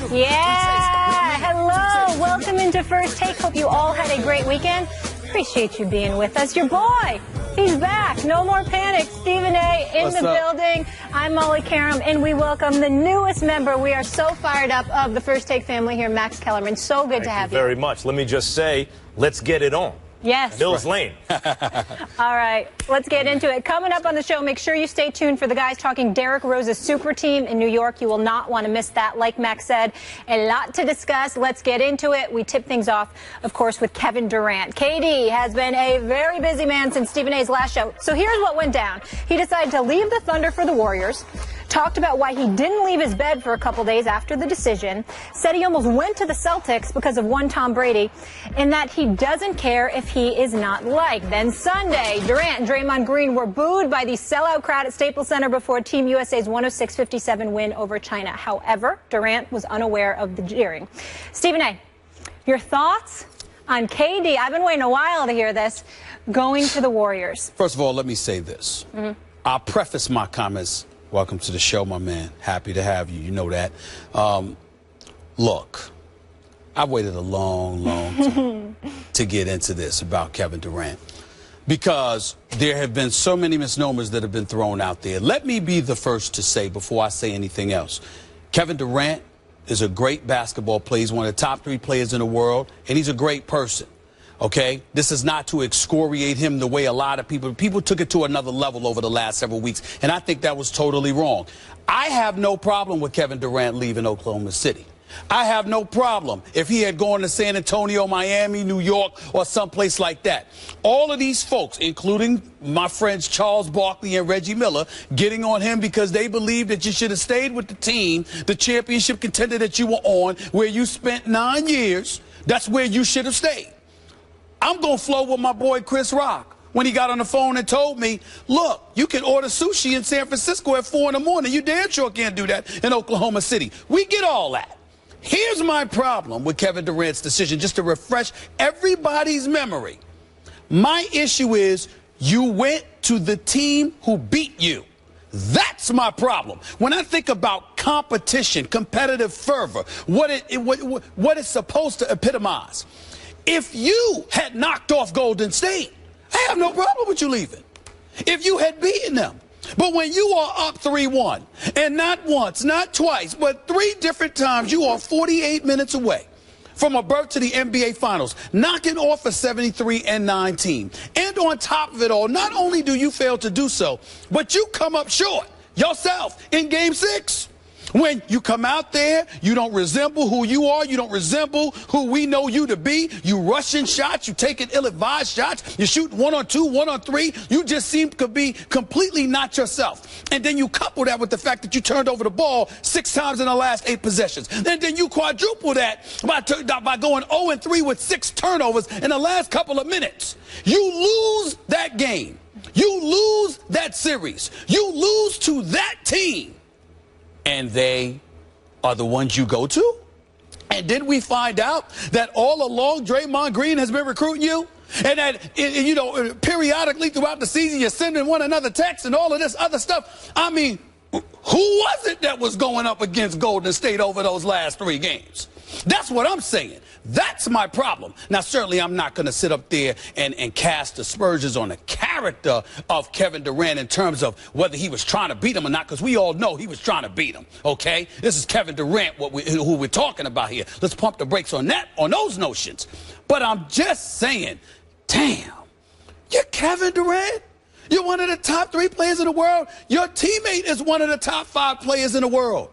Yeah, hello, welcome into First Take. Hope you all had a great weekend. Appreciate you being with us. Your boy, he's back. No more panic. Stephen A. in the building. I'm Molly Karam, and we welcome the newest member. We are so fired up of the First Take family here, Max Kellerman. So good to have you. Very much. Let me just say, let's get it on. Yes. Bill's Lane. All right, let's get into it. Coming up on the show, make sure you stay tuned for the guys talking Derrick Rose's super team in New York. You will not want to miss that. Like Max said, a lot to discuss. Let's get into it. We tip things off, of course, with Kevin Durant. KD has been a very busy man since Stephen A's last show. So here's what went down. He decided to leave the Thunder for the Warriors. Talked about why he didn't leave his bed for a couple days after the decision, said he almost went to the Celtics because of one Tom Brady, and that he doesn't care if he is not liked. Then Sunday, Durant and Draymond Green were booed by the sellout crowd at Staples Center before Team USA's 106-57 win over China. However, Durant was unaware of the jeering. Stephen A., your thoughts on KD? I've been waiting a while to hear this, going to the Warriors. First of all, let me say this. I'll preface my comments. Welcome to the show, my man. Happy to have you. You know that. Look, I've waited a long time to get into this about Kevin Durant because there have been so many misnomers that have been thrown out there. Let me be the first to say, before I say anything else, Kevin Durant is a great basketball player. He's one of the top 3 players in the world, and he's a great person. Okay, this is not to excoriate him the way a lot of people took it to another level over the last several weeks, and I think that was totally wrong. I have no problem with Kevin Durant leaving Oklahoma City. I have no problem if he had gone to San Antonio, Miami, New York, or someplace like that. All of these folks, including my friends Charles Barkley and Reggie Miller, getting on him because they believe that you should have stayed with the team, the championship contender that you were on, where you spent 9 years. That's where you should have stayed. I'm going to flow with my boy Chris Rock when he got on the phone and told me, look, you can order sushi in San Francisco at 4 in the morning. You damn sure can't do that in Oklahoma City. We get all that. Here's my problem with Kevin Durant's decision, just to refresh everybody's memory. My issue is you went to the team who beat you. That's my problem. When I think about competition, competitive fervor, what it's supposed to epitomize. If you had knocked off Golden State, I have no problem with you leaving. If you had beaten them. But when you are up 3-1, and not once, not twice, but 3 different times, you are 48 minutes away from a berth to the NBA Finals, knocking off a 73-9 team. And on top of it all, not only do you fail to do so, but you come up short yourself in Game 6. When you come out there, you don't resemble who you are. You don't resemble who we know you to be. You rushing shots. You taking ill-advised shots. You shoot 1-on-2, 1-on-3. You just seem to be completely not yourself. And then you couple that with the fact that you turned over the ball 6 times in the last 8 possessions. And then you quadruple that by going 0-3 with 6 turnovers in the last couple of minutes. You lose that game. You lose that series. You lose to that team. And they are the ones you go to? And did we find out that all along Draymond Green has been recruiting you? And that, you know, periodically throughout the season you're sending one another texts and all of this other stuff? I mean, who was it that was going up against Golden State over those last 3 games? That's what I'm saying. That's my problem. Now, certainly I'm not going to sit up there and cast aspersions on the character of Kevin Durant in terms of whether he was trying to beat him or not, because we all know he was trying to beat him, okay? This is Kevin Durant, who we're talking about here. Let's pump the brakes on that, on those notions. But I'm just saying, damn, you're Kevin Durant? You're one of the top 3 players in the world. Your teammate is one of the top 5 players in the world.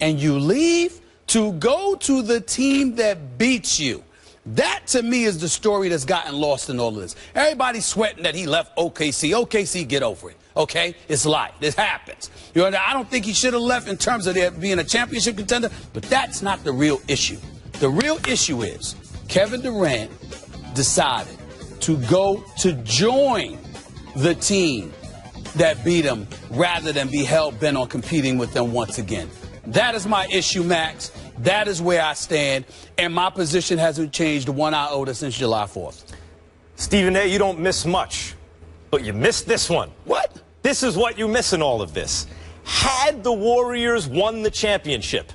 And you leave to go to the team that beats you. That, to me, is the story that's gotten lost in all of this. Everybody's sweating that he left OKC. OKC, get over it, okay? It's life. This happens. You know, I don't think he should have left in terms of there being a championship contender, but that's not the real issue. The real issue is Kevin Durant decided to go to join the team that beat him rather than be hell-bent on competing with them once again. That is my issue, Max. That is where I stand, and my position hasn't changed 1 iota since July 4th. Stephen A., you don't miss much, but you missed this one. What? This is what you miss in all of this. Had the Warriors won the championship,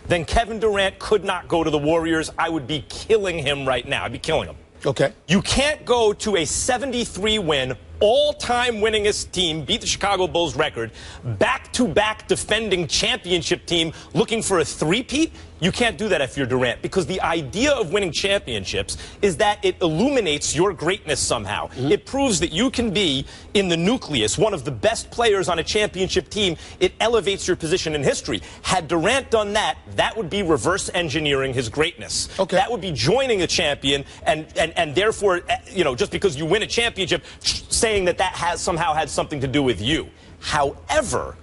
then Kevin Durant could not go to the Warriors. I would be killing him right now. I'd be killing him. Okay. You can't go to a 73-win, all-time winningest team, beat the Chicago Bulls record, back-to-back defending championship team looking for a three-peat. You can't do that if you're Durant, because the idea of winning championships is that it illuminates your greatness somehow. It proves that you can be in the nucleus, one of the best players on a championship team. It elevates your position in history. Had Durant done that, that would be reverse engineering his greatness. Okay. That would be joining a champion and therefore, you know, just because you win a championship, saying that that has somehow had something to do with you. However,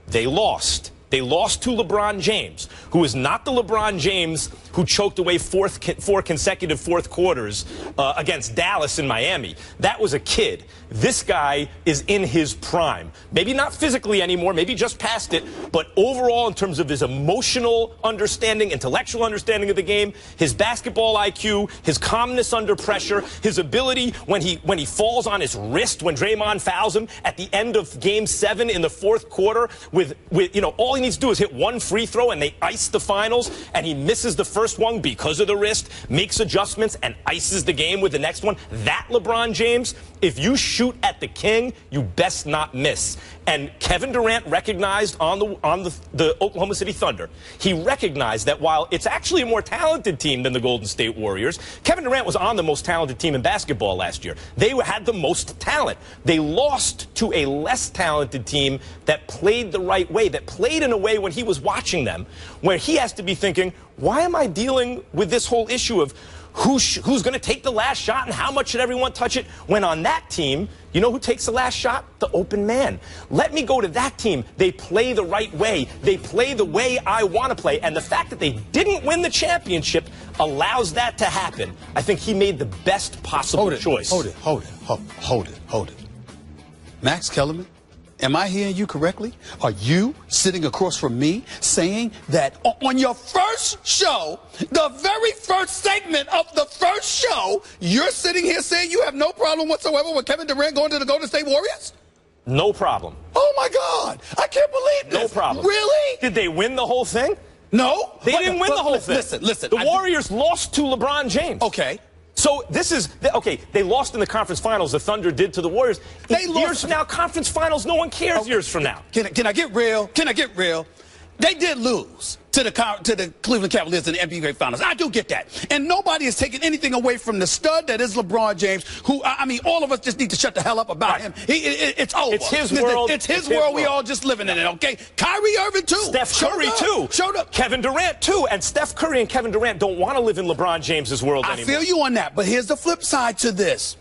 they lost. They lost to LeBron James, who is not the LeBron James who choked away four consecutive fourth quarters against Dallas in Miami. That was a kid. This guy is in his prime. Maybe not physically anymore, maybe just past it, but overall in terms of his emotional understanding, intellectual understanding of the game, his basketball IQ, his calmness under pressure, his ability when he falls on his wrist when Draymond fouls him at the end of Game 7 in the fourth quarter with you know, all he needs to do is hit one free throw and they ice the finals, and he misses the first one because of the wrist, makes adjustments, and ices the game with the next one. That LeBron James, if you shoot at the king, you best not miss. And Kevin Durant recognized on the Oklahoma City Thunder, he recognized that while it's actually a more talented team than the Golden State Warriors, Kevin Durant was on the most talented team in basketball last year. They had the most talent. They lost to a less talented team that played the right way, that played in a way when he was watching them, where he has to be thinking, why am I dealing with this whole issue of who's going to take the last shot and how much should everyone touch it? When on that team, you know who takes the last shot? The open man. Let me go to that team. They play the right way. They play the way I want to play. And the fact that they didn't win the championship allows that to happen. I think he made the best possible choice. Hold it. Max Kellerman, am I hearing you correctly? Are you sitting across from me saying that on your first show, the very first segment of the first show, you're sitting here saying you have no problem whatsoever with Kevin Durant going to the Golden State Warriors? No problem. Oh, my God. I can't believe this. No problem. Really? Did they win the whole thing? No. They didn't win the whole thing. Listen. The Warriors lost to LeBron James. Okay. So this is, okay, they lost in the conference finals. The Thunder did to the Warriors. Years from now, conference finals, no one cares years from now. Can I get real? They did lose to the Cleveland Cavaliers in the NBA Finals. I do get that. And nobody is taking anything away from the stud that is LeBron James, who, I mean, all of us just need to shut the hell up about him. It's over. It's his world. It's his world. We all just living in it, okay? Kyrie Irving, too. Steph Curry, too. Showed up. Kevin Durant, too. And Steph Curry and Kevin Durant don't want to live in LeBron James's world anymore. I feel you on that, but here's the flip side to this.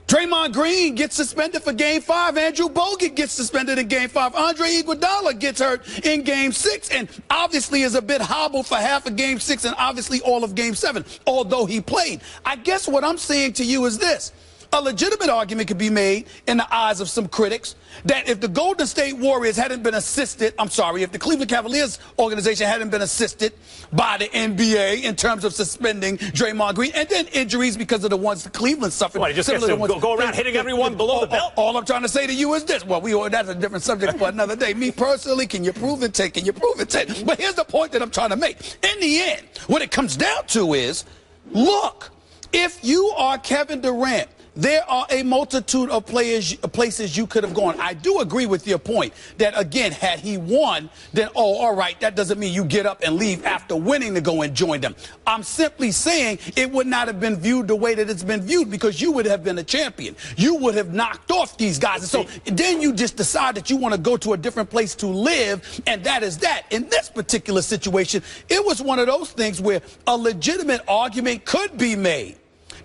Draymond Green gets suspended for Game 5. Andrew Bogut gets suspended in Game 5. Andre Iguodala gets hurt in Game 6 and obviously is a bit hobbled for half of Game 6 and obviously all of Game 7, although he played. I guess what I'm saying to you is this. A legitimate argument could be made in the eyes of some critics that if the Golden State Warriors hadn't been assisted, if the Cleveland Cavaliers organization hadn't been assisted by the NBA in terms of suspending Draymond Green and then injuries because of the ones that Cleveland suffered. Well, he just gets to go around hitting everyone below the belt. All I'm trying to say to you is this. Well, that's a different subject for another day. Me personally, can you prove it, Ted? Can you prove it, Ted? But here's the point that I'm trying to make. In the end, what it comes down to is, look, if you are Kevin Durant, there are a multitude of places you could have gone. I do agree with your point that, again, had he won, then, all right, that doesn't mean you get up and leave after winning to go and join them. I'm simply saying it would not have been viewed the way that it's been viewed because you would have been a champion. You would have knocked off these guys. And so then you just decide that you want to go to a different place to live, and that is that. In this particular situation, it was one of those things where a legitimate argument could be made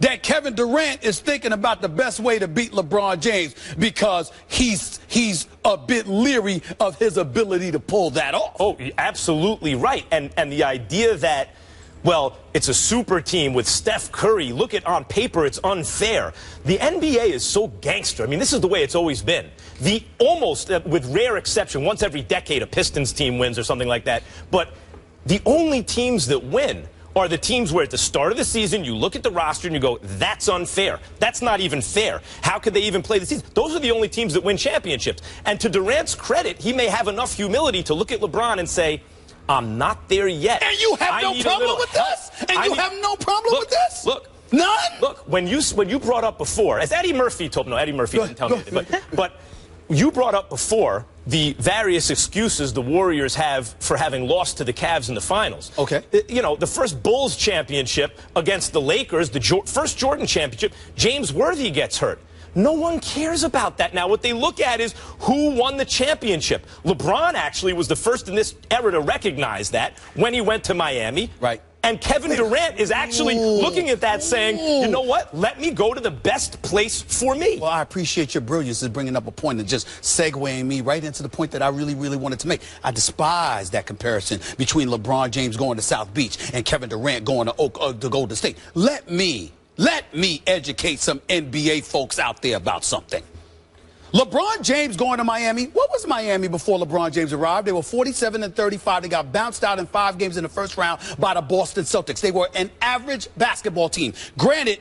that Kevin Durant is thinking about the best way to beat LeBron James because he's a bit leery of his ability to pull that off. Oh, you're absolutely right. And the idea that, well, it's a super team with Steph Curry. Look at on paper, it's unfair. The NBA is so gangster. I mean, this is the way it's always been. The almost, with rare exception, once every decade a Pistons team wins or something like that. But the only teams that win are the teams where at the start of the season you look at the roster and you go, that's unfair. That's not even fair. How could they even play the season? Those are the only teams that win championships. And to Durant's credit, he may have enough humility to look at LeBron and say, I'm not there yet. And you have no problem with this? And you have no problem with this? Look. None? Look, when you brought up before, as Eddie Murphy told me, no, Eddie Murphy didn't tell me, but you brought up before the various excuses the Warriors have for having lost to the Cavs in the finals. Okay. You know, the first Bulls championship against the Lakers, the first Jordan championship, James Worthy gets hurt. No one cares about that now. What they look at is who won the championship. LeBron actually was the first in this era to recognize that when he went to Miami. Right. And Kevin Durant is actually looking at that saying, you know what, let me go to the best place for me. Well, I appreciate your brilliance in bringing up a point and just segueing me right into the point that I really, really wanted to make. I despise that comparison between LeBron James going to South Beach and Kevin Durant going to Golden State. Let me educate some NBA folks out there about something. LeBron James going to Miami. What was Miami before LeBron James arrived? They were 47-35. They got bounced out in 5 games in the first round by the Boston Celtics. They were an average basketball team. Granted,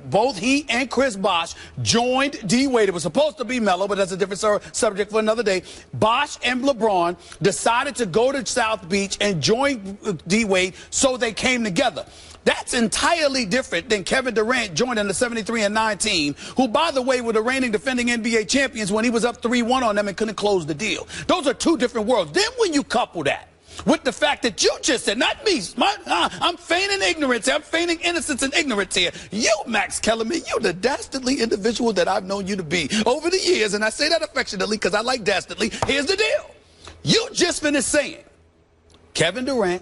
both he and Chris Bosh joined D-Wade. It was supposed to be Melo, but that's a different subject for another day. Bosh and LeBron decided to go to South Beach and join D-Wade, so they came together. That's entirely different than Kevin Durant joining the 73-9 team, who, by the way, were the reigning defending NBA champions when he was up 3-1 on them and couldn't close the deal. Those are two different worlds. Then when you couple that with the fact that you just said, not me, I'm feigning ignorance, I'm feigning innocence and ignorance here. You, Max Kellerman, you the dastardly individual that I've known you to be over the years, and I say that affectionately because I like dastardly. Here's the deal. You just finished saying Kevin Durant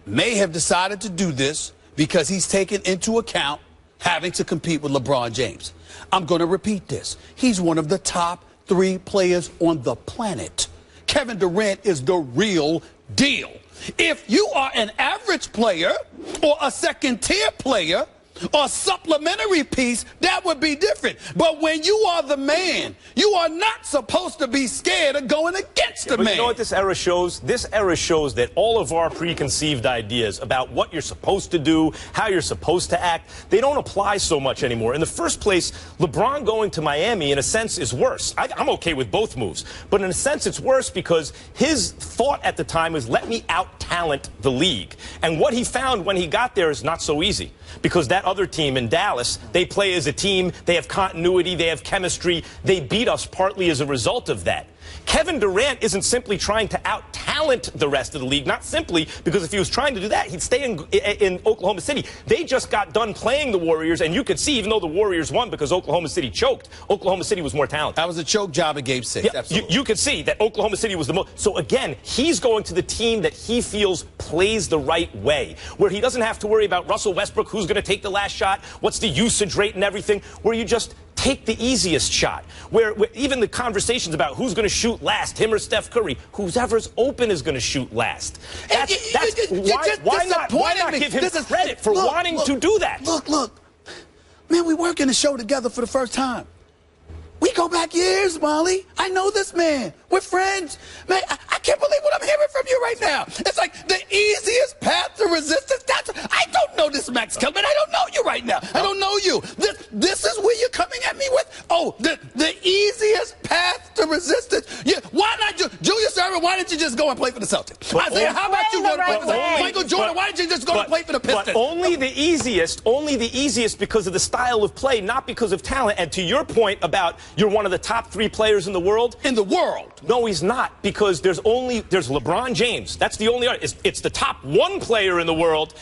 may have decided to do this because he's taken into account having to compete with LeBron James. I'm going to repeat this. He's one of the top 3 players on the planet. Kevin Durant is the real deal. If you are an average player or a second-tier player or supplementary piece, that would be different. But when you are the man, you are not supposed to be scared of going against the man. You know what this era shows? This era shows that all of our preconceived ideas about what you're supposed to do, how you're supposed to act, they don't apply so much anymore. In the first place, LeBron going to Miami, in a sense, is worse. I'm okay with both moves. But in a sense, it's worse because his thought at the time was, let me out-talent the league. And what he found when he got there is not so easy. Because that other team in Dallas, they play as a team, they have continuity, they have chemistry, they beat us partly as a result of that. Kevin Durant isn't simply trying to out-talent the rest of the league, not simply because if he was trying to do that, he'd stay in Oklahoma City. They just got done playing the Warriors, and you could see, even though the Warriors won because Oklahoma City choked, Oklahoma City was more talented. That was a choke job at Game 6. Yeah, you could see that Oklahoma City was the most. So again, he's going to the team that he feels plays the right way, where he doesn't have to worry about Russell Westbrook, who's going to take the last shot, what's the usage rate and everything, where you just take the easiest shot, where even the conversations about who's going to shoot last, him or Steph Curry, whoever's open is going to shoot last. Why not give him credit for wanting to do that? Look, man, we working the show together for the first time. We go back years, Molly. I know this man. We're friends. Man, I can't believe what I'm hearing from you right now. It's like the easiest path to resistance. I don't know this, Max Kellerman. I don't know you right now. I don't know you. This is where you're coming at me with? Oh, the easiest path to resistance. Yeah, why not, Julius Erving, why didn't you just go and play for the Celtics? Isaiah, how about you go to play for the Michael Jordan, why didn't you just go and play for the Pistons? But only the easiest because of the style of play, not because of talent. And to your point about you're one of the top 3 players in the world. In the world. No, he's not, because there's LeBron James. That's the only artist. It's the top 1 player in the world.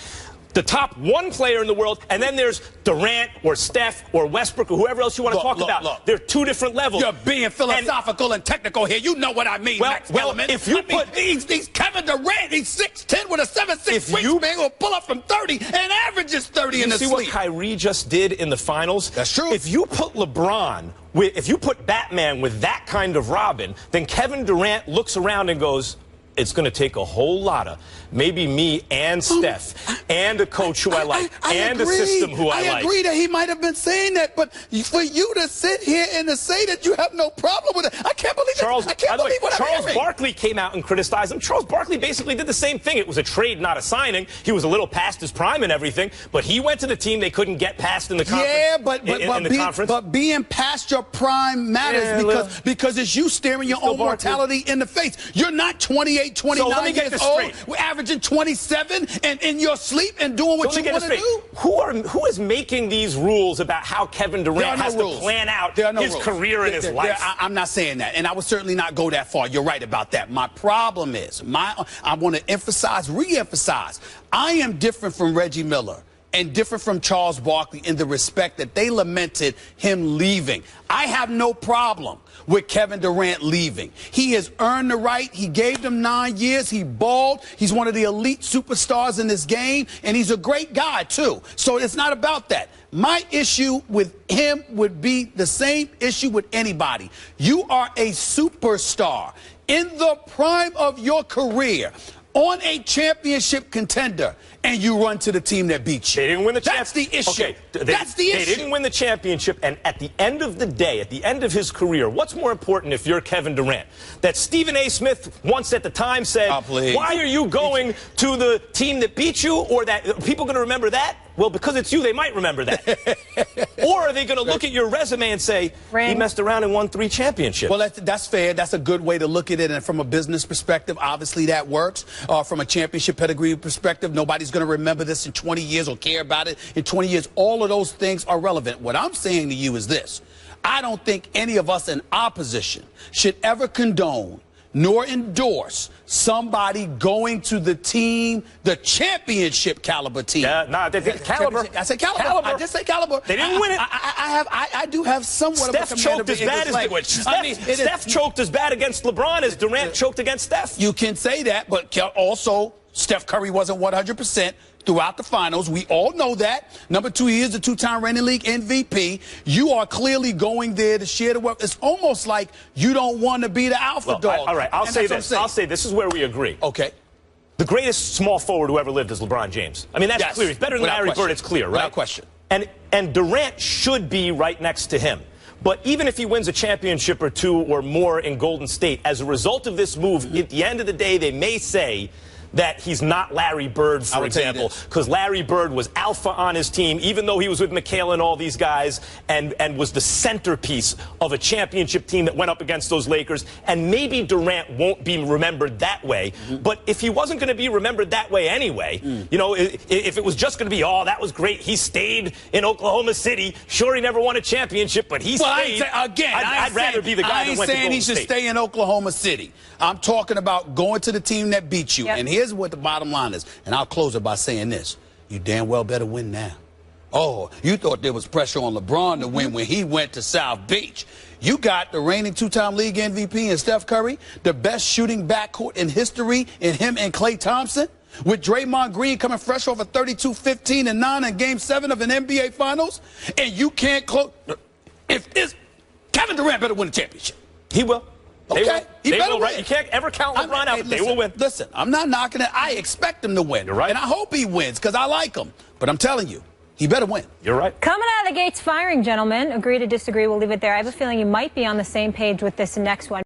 The top 1 player in the world, and then there's Durant or Steph or Westbrook or whoever else you want to talk about. Look. They're 2 different levels. You're being philosophical and technical here. You know what I mean, Max Kellerman. If you he's Kevin Durant, he's 6'10" with a 7'6" wingspan who'll pull up from 30 and averages 30 in the sleep. See what Kyrie just did in the finals? That's true. If you put LeBron, if you put Batman with that kind of Robin, then Kevin Durant looks around and goes, it's going to take a whole lot of maybe me and Steph and a coach who I like and a system who I like. I agree that he might have been saying that, but for you to sit here and to say that you have no problem with it, I can't believe it. I can't believe what I'm hearing. Charles Barkley came out and criticized him. Charles Barkley basically did the same thing. It was a trade, not a signing. He was a little past his prime and everything, but he went to the team they couldn't get past in the conference. Yeah, but being past your prime matters because it's you staring your own mortality in the face. You're not 28 28, 29 let me get years this old, straight. we're averaging 27 and in your sleep and doing what you want to do? Who is making these rules about how Kevin Durant has to plan out his career and his life? I'm not saying that, and I would certainly not go that far. You're right about that. My problem is, I want to emphasize, re-emphasize, I am different from Reggie Miller and different from Charles Barkley in the respect that they lamented him leaving. I have no problem with Kevin Durant leaving. He has earned the right. He gave them 9 years. He balled. He's one of the elite superstars in this game, and he's a great guy, too. So it's not about that. My issue with him would be the same issue with anybody. You are a superstar in the prime of your career, on a championship contender, and you run to the team that beat you. They didn't win the That's championship. the issue. Okay. That's the issue. They didn't win the championship, and at the end of the day, at the end of his career, what's more important if you're Kevin Durant? That Stephen A. Smith once at the time said, why are you going to the team that beat you? Or that are people going to remember that? Well, because it's you, they might remember that. Or are they going to look at your resume and say, he messed around and won 3 championships? Well, that's fair. That's a good way to look at it. And from a business perspective, obviously that works. From a championship pedigree perspective, nobody's going to remember this in 20 years or care about it in 20 years. All of those things are relevant. What I'm saying to you is this. I don't think any of us in opposition should ever condone nor endorse somebody going to the team, the championship caliber team. Yeah, caliber. I said caliber. I just said caliber. They didn't win it. I do have somewhat Steph of a command of English language. Steph choked as bad against LeBron as Durant choked against Steph. You can say that, but also Steph Curry wasn't 100% throughout the finals. We all know that. Number 2, he is the 2-time reigning league MVP. You are clearly going there to share the wealth. It's almost like you don't want to be the alpha dog. All right, I'll say this. I'll say this is where we agree. Okay. The greatest small forward who ever lived is LeBron James. I mean, that's clear. He's better than Larry Bird. It's clear, right? Without question. And Durant should be right next to him. But even if he wins a championship or 2 or more in Golden State, as a result of this move, at the end of the day, they may say that he's not Larry Bird, for example, because Larry Bird was alpha on his team, even though he was with McHale and all these guys, and was the centerpiece of a championship team that went up against those Lakers. And maybe Durant won't be remembered that way. But if he wasn't going to be remembered that way anyway, you know, if it was just going to be, oh, that was great, he stayed in Oklahoma City. Sure, he never won a championship, but he stayed. I'd rather be the guy that went to Golden State. I ain't saying he should stay in Oklahoma City. I'm talking about going to the team that beat you. And here's what the bottom line is, and I'll close it by saying this. You damn well better win now. Oh, you thought there was pressure on LeBron to win when he went to South Beach. You got the reigning 2-time league MVP in Steph Curry, the best shooting backcourt in history in him and Klay Thompson, with Draymond Green coming fresh off a 32, 15, and 9 in Game 7 of an NBA Finals, and you can't close. Kevin Durant better win the championship. He will. Okay, he better win. You can't ever count LeBron out, but they will win. Listen, I'm not knocking it. I expect him to win. You're right. And I hope he wins because I like him. But I'm telling you, he better win. You're right. Coming out of the gates firing, gentlemen. Agree to disagree. We'll leave it there. I have a feeling you might be on the same page with this next one.